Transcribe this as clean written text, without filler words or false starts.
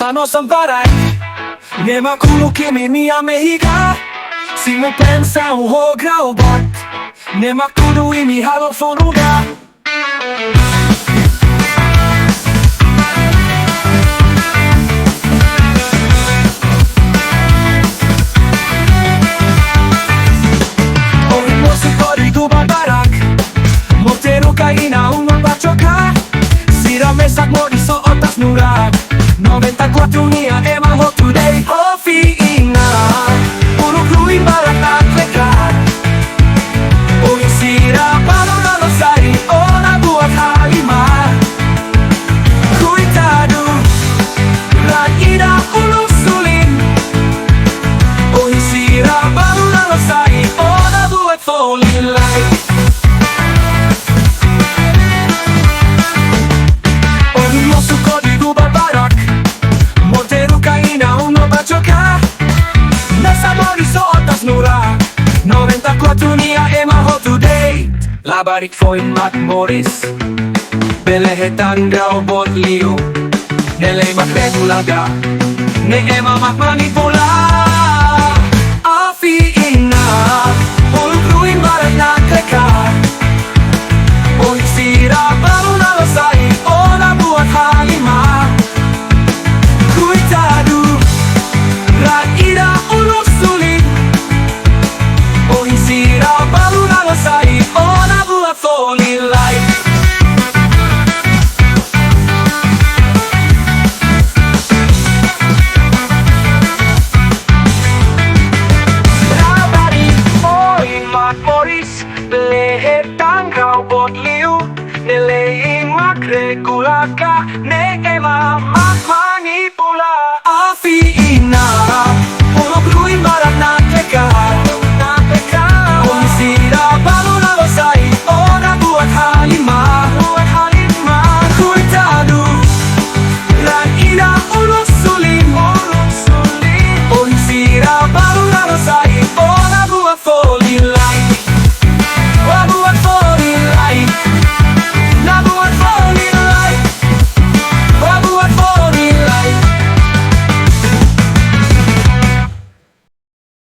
manos sambaray Ne makulu kimi ni amehiga Si mo pensa uhogra obat Ne makulu imi halo fonuga Oi mosu kori du babarak Motero kaina uma bachoka Sira mesak moriso otas nurak 94 nia ema ho today Ofi ina Puro kluin barat na klekar O insira palo na losari O na buat halima Cuidado Ran ida ulus sulin O insira palo na losari O na buat falling light Dunia ema ho today Labarik foin mat moris Belehetan gao bot liu Nele mat regulaga Ne ema mat manipula Afi ina Ulu kruin barat na kekar O sira baru na losai O na buat halima Cuidado Rat ida ulus sulit O insira baru na losai O na buat falling light Labari oi mat moris Belehetan kau bot liu Neleing mak regulaka Ne ema mak manipula